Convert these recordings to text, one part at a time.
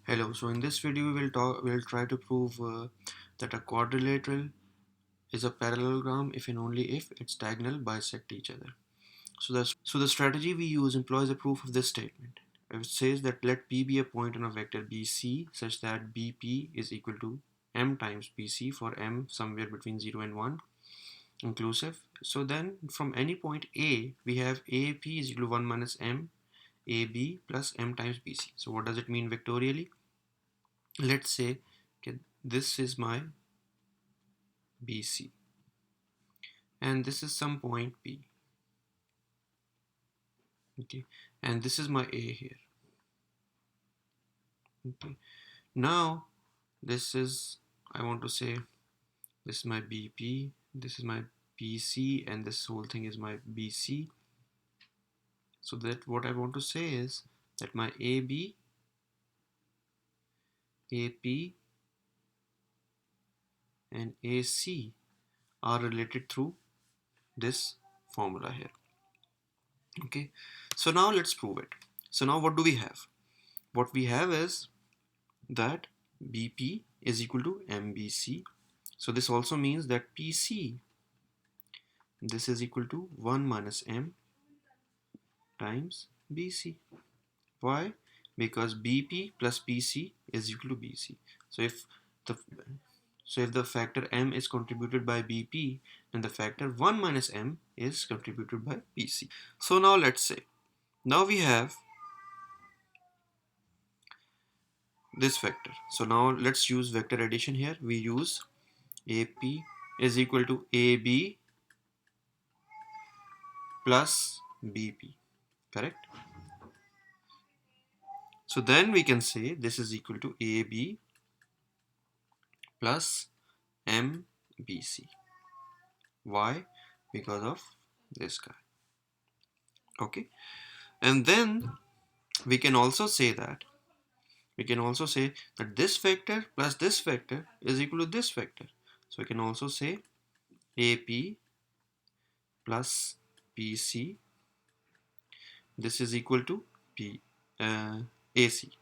Hello, so in this video we'll try to prove that a quadrilateral is a parallelogram if and only if its diagonal bisect each other. So the strategy we use employs a proof of this statement. It says that let P be a point on a vector BC such that BP is equal to M times BC for M somewhere between 0 and 1 inclusive. So then from any point A we have AP is equal to 1 minus M AB plus M times BC. So what does it mean vectorially? Let's say, okay, this is my BC and this is some point P, okay, and this is my A here, okay. Now this is, I want to say, this is my BP, this is my BC, and this whole thing is my BC. So that what I want to say is that my AB, AP and AC are related through this formula here, okay. So now let's prove it. So now what do we have? What we have is that BP is equal to MBC. So this also means that PC, this is equal to 1 minus M times BC. Why? Because BP plus PC is equal to BC. So the if the factor M is contributed by BP, then the factor 1 minus M is contributed by PC. So now let's say, now we have this vector. So now let's use vector addition here. We use AP is equal to AB plus BP, correct? So then we can say this is equal to AB plus MBC. Why? Because of this guy, okay. And then we can also say that this vector plus this vector is equal to this vector. So we can also say AP plus PC, this is equal to AC,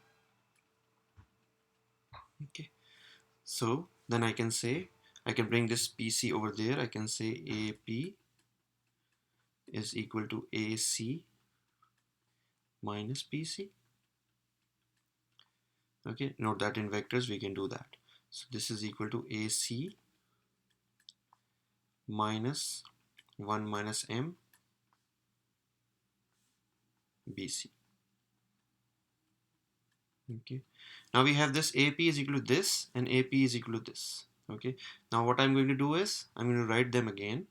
okay. So then I can say, I can bring this PC over there. I can say AP is equal to AC minus PC. Okay, note that in vectors we can do that. So this is equal to AC minus 1 minus M BC. Okay, now we have this AP is equal to this and AP is equal to this. Okay, now what I'm going to do is I'm going to write them again,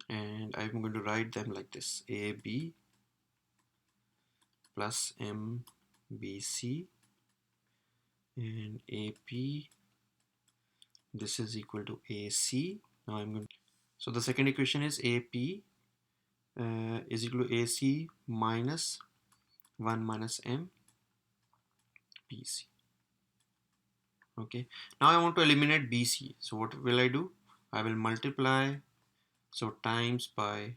and I'm going to write them like this: AB plus MBC and AP, this is equal to AC. Now I'm going to, so the second equation is AP is equal to AC minus 1 minus M BC. Okay, now I want to eliminate BC. So what will I do? I will multiply, so times by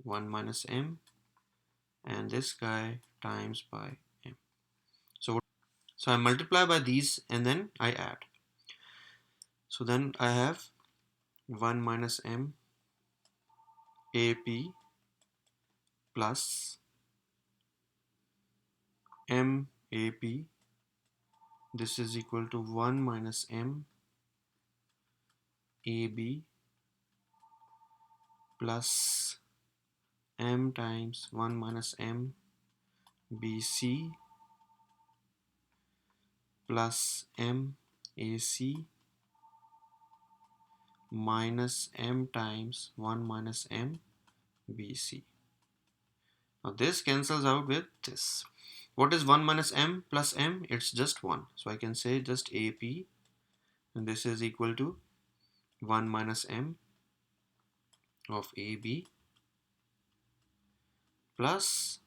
1 minus M, and this guy times by M. So I multiply by these and then I add. So then I have 1 minus M AP plus M AP, this is equal to 1 minus M AB plus M times 1 minus M BC plus M AC minus M times 1 minus M BC. Now this cancels out with this. What is 1 minus M plus M? It's just 1. So I can say just AP, and this is equal to 1 minus M of AB plus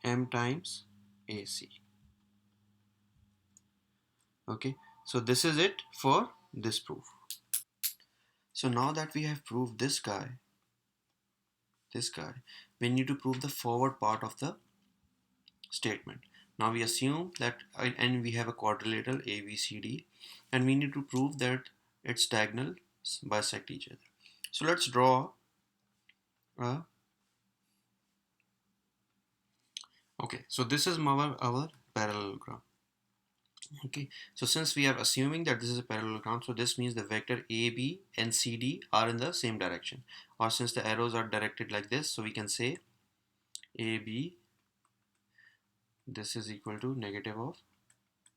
M times AC. Okay, so this is it for this proof. So now that we have proved this guy, we need to prove the forward part of the statement. Now we assume that, and we have a quadrilateral ABCD, and we need to prove that its diagonals bisect each other. So let's draw a, okay, so this is our parallelogram. Okay, so since we are assuming that this is a parallelogram, so this means the vector AB and CD are in the same direction. Or since the arrows are directed like this, so we can say AB, this is equal to negative of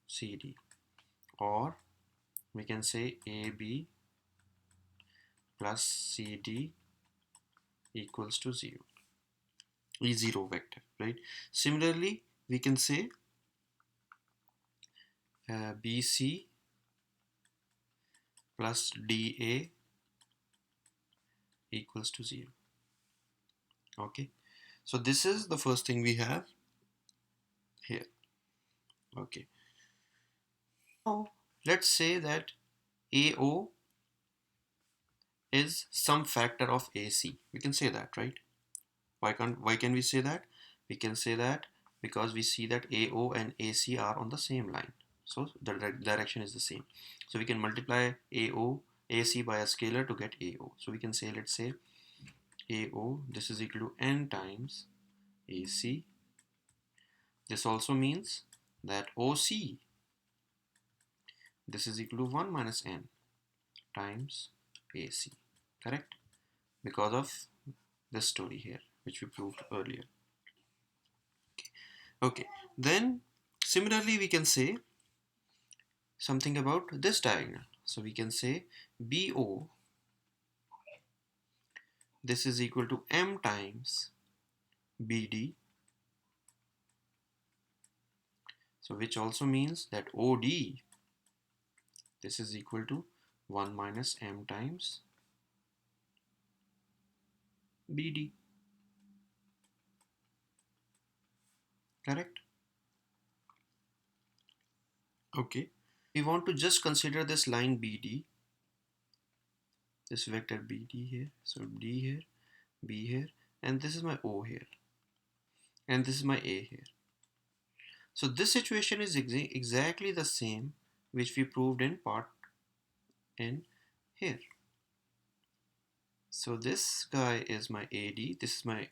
CD. Or we can say AB plus CD equals to 0. E0 vector, right? Similarly, we can say BC plus DA equals to 0. Okay, so this is the first thing we have here. Okay, now let's say that AO is some factor of AC. We can say that, right? Why can we say that? We can say that because we see that AO and AC are on the same line. So the direction is the same. So we can multiply AC by a scalar to get AO. So we can say, let's say AO, this is equal to N times AC. This also means that OC, this is equal to 1 minus N times AC. Correct? Because of this story here, which we proved earlier. Okay, then similarly we can say something about this diagonal. So we can say BO, this is equal to M times BD. So which also means that OD, this is equal to 1 minus M times BD. Correct? Okay. We want to just consider this line BD, this vector BD here. So D here, B here, and this is my O here, and this is my A here. So this situation is exactly the same which we proved in part in here. So this guy is my AD, this is my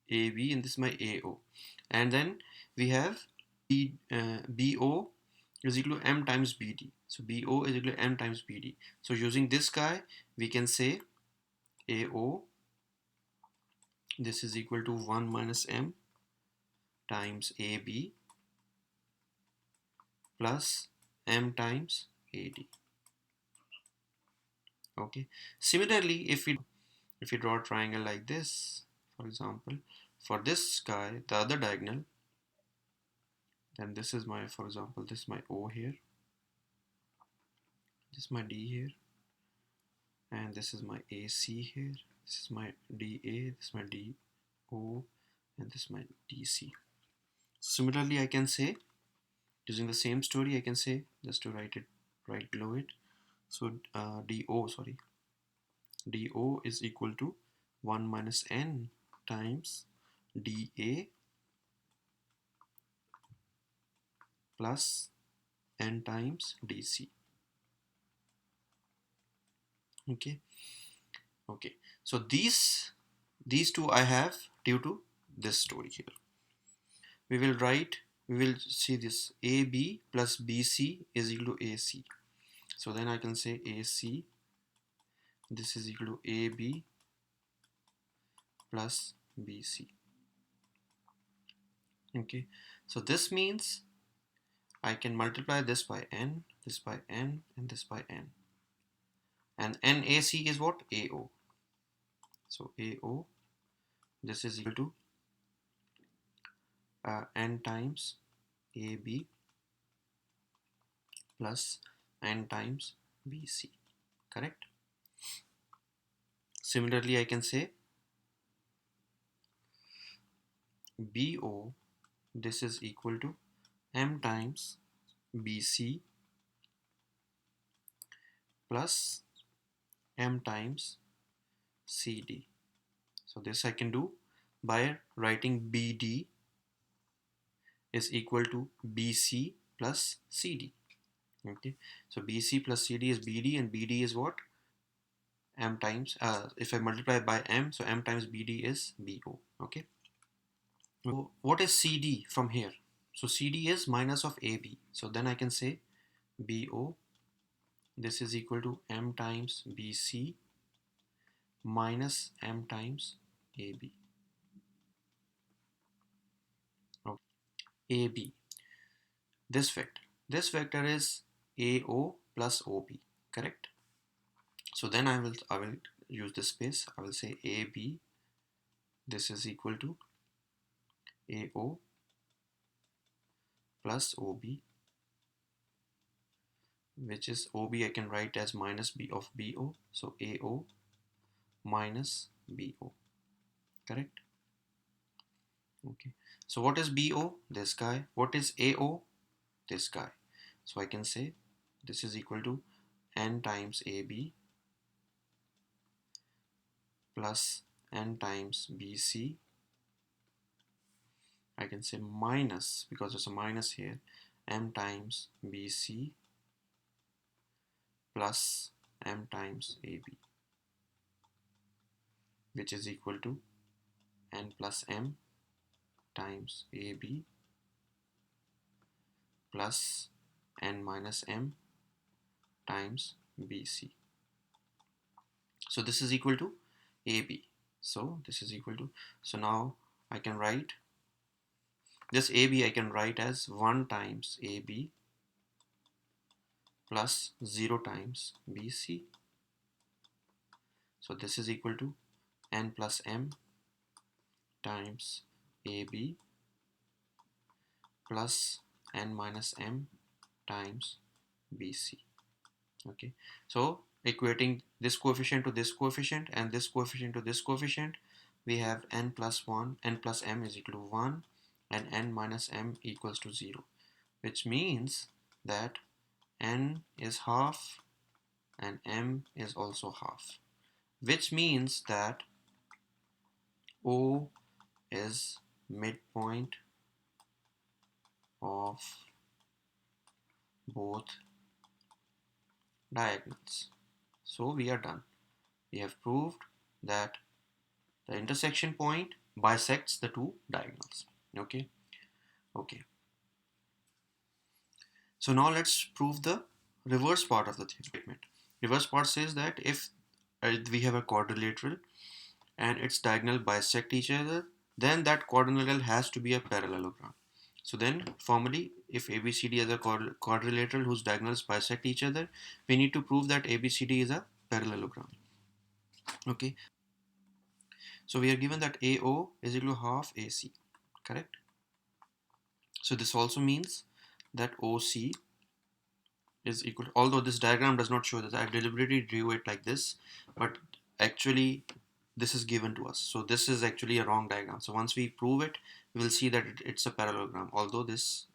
AB, and this is my AO. And then we have BO is equal to M times BD. So BO is equal to M times BD. So using this guy, we can say AO, this is equal to 1 minus M times AB plus M times AD. Okay. Similarly, if we draw a triangle like this, for example, for this guy, the other diagonal, then this is my, for example, this is my O here, this is my D here, and this is my AC here, this is my DA, this is my DO, and this is my DC. Similarly, I can say, using the same story, I can say, just to write it right below it, so DO is equal to 1 minus N times DA plus N times DC. Okay, okay, so these two I have due to this story here. We will see this AB plus BC is equal to AC. So then I can say AC, this is equal to AB plus BC. Okay, so this means I can multiply this by N, this by N, and this by N. And NAC is what? AO. So AO, this is equal to N times AB plus N times BC. Correct? Similarly, I can say BO, this is equal to M times BC plus M times CD. So this I can do by writing BD is equal to BC plus CD. Okay, so BC plus CD is BD, and BD is what? M times, if I multiply by M, so M times BD is BO. Okay, so what is CD from here? So CD is minus of AB, so then I can say BO, this is equal to M times BC minus M times AB. Okay. AB, this vector is AO plus OB, correct? So then I will use this space. I will say AB, this is equal to AO plus OB, which is OB I can write as minus B of BO, so AO minus BO, correct? Okay, so what is BO? This guy. What is AO? This guy. So I can say this is equal to N times AB plus N times BC. I can say minus, because there's a minus here, M times BC plus M times AB, which is equal to N plus M times AB plus N minus M times BC. So this is equal to AB. So this is equal to, so now I can write this AB, I can write as 1 times AB plus 0 times BC. So this is equal to N plus M times AB plus N minus M times BC. Okay, so equating this coefficient to this coefficient and this coefficient to this coefficient, we have N plus 1, N plus M is equal to 1 and N minus M equals to 0, which means that N is half and M is also half, which means that O is midpoint of both diagonals. So we are done. We have proved that the intersection point bisects the two diagonals. Okay. So now let's prove the reverse part of the statement. Reverse part says that if we have a quadrilateral and its diagonal bisect each other, then that quadrilateral has to be a parallelogram. So then formally, if ABCD is a quadrilateral whose diagonals bisect each other, we need to prove that ABCD is a parallelogram. Okay, so we are given that AO is equal to half AC, correct? So this also means that OC is equal to, although this diagram does not show this, I deliberately drew it like this, but actually this is given to us. So this is actually a wrong diagram. So once we prove it, we will see that it's a parallelogram, although this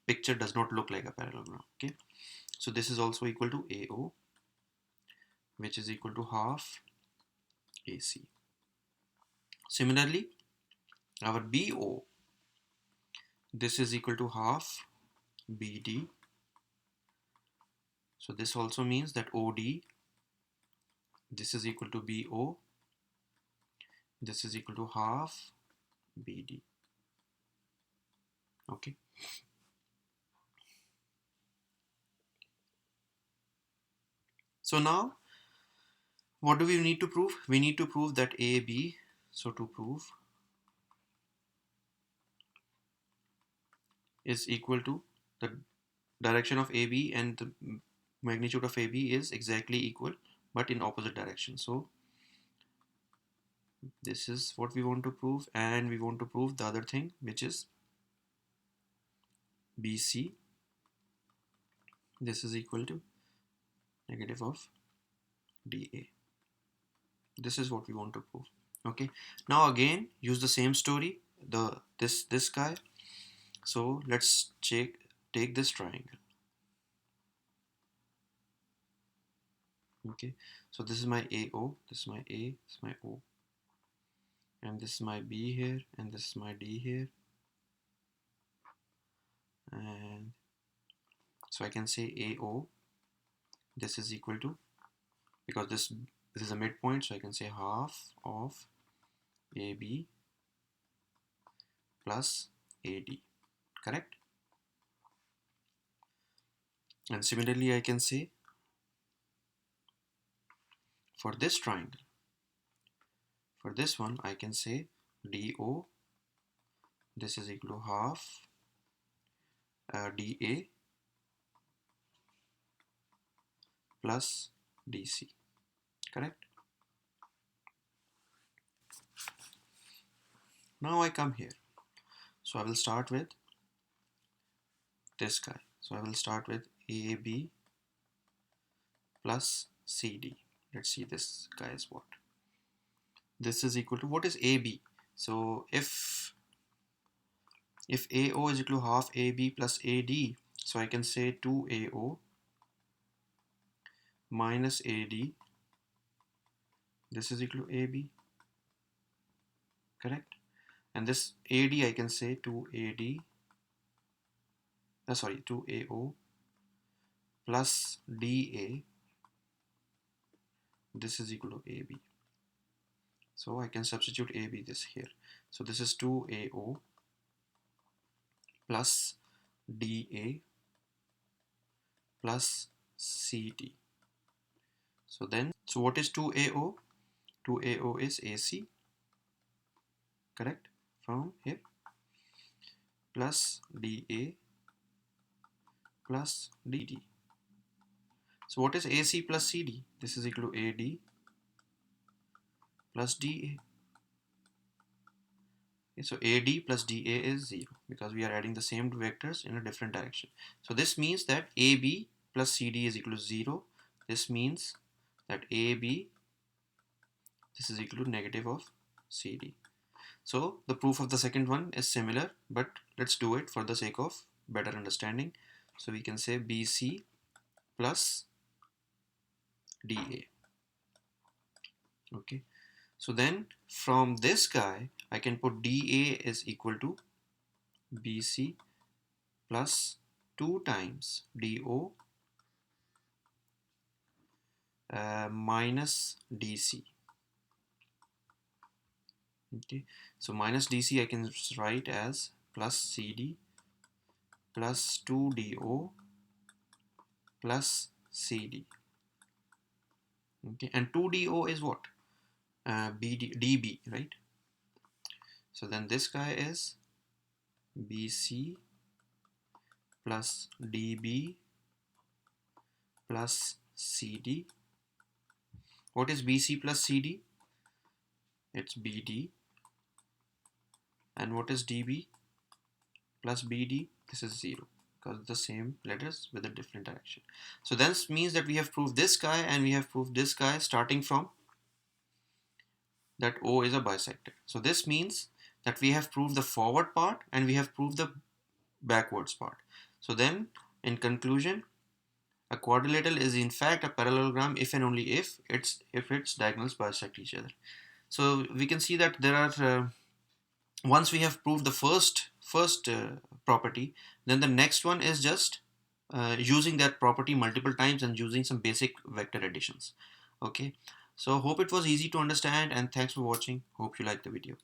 picture does not look like a parallelogram. Okay, so this is also equal to AO, which is equal to half AC. Similarly, our BO, this is equal to half BD. So this also means that OD, this is equal to BO, this is equal to half BD. Okay. So now, what do we need to prove? We need to prove that AB, so to prove, is equal to the direction of AB and the magnitude of AB is exactly equal but in opposite direction. So this is what we want to prove, and we want to prove the other thing, which is BC, this is equal to negative of DA. This is what we want to prove. Okay, now again use the same story, this guy. So let's take this triangle. Okay, so this is my AO, this is my A, this is my O, and this is my B here, and this is my D here. and so I can say AO, this is equal to, because this is a midpoint, so I can say half of AB plus AD, correct? And similarly I can say for this triangle, for this one I can say DO, this is equal to half DA plus DC, correct? Now I come here, so I will start with this guy. So I will start with AB plus CD. Let's see, this guy is what? This is equal to, what is AB? So if AO is equal to half AB plus AD, so I can say 2AO minus AD, this is equal to AB, correct? And this AD I can say 2AD, 2AO plus DA, this is equal to AB. So I can substitute AB this here. So this is 2AO plus DA plus CD. So what is 2AO? 2AO is AC, correct? From here, plus DA plus DD. So what is AC plus CD? This is equal to AD plus DA. Okay, so AD plus DA is 0 because we are adding the same vectors in a different direction. So this means that AB plus CD is equal to 0. This means that AB, this is equal to negative of CD. So the proof of the second one is similar, but let's do it for the sake of better understanding. So we can say BC plus DA. Okay, so then from this guy I can put DA is equal to BC plus 2 times DO minus DC. Okay, so minus DC I can write as plus CD plus 2DO plus CD. Okay, and 2DO is what? DB, right? So then this guy is BC plus DB plus CD. What is BC plus CD? It's BD. And what is DB plus BD? This is 0 because the same letters with a different direction. So this means that we have proved this guy and we have proved this guy, starting from that O is a bisector. So this means that we have proved the forward part and we have proved the backwards part. So then in conclusion, a quadrilateral is in fact a parallelogram if and only if its diagonals bisect each other. So we can see that there are once we have proved the first property, then the next one is just using that property multiple times and using some basic vector additions. Okay, so hope it was easy to understand, and thanks for watching. Hope you liked the video.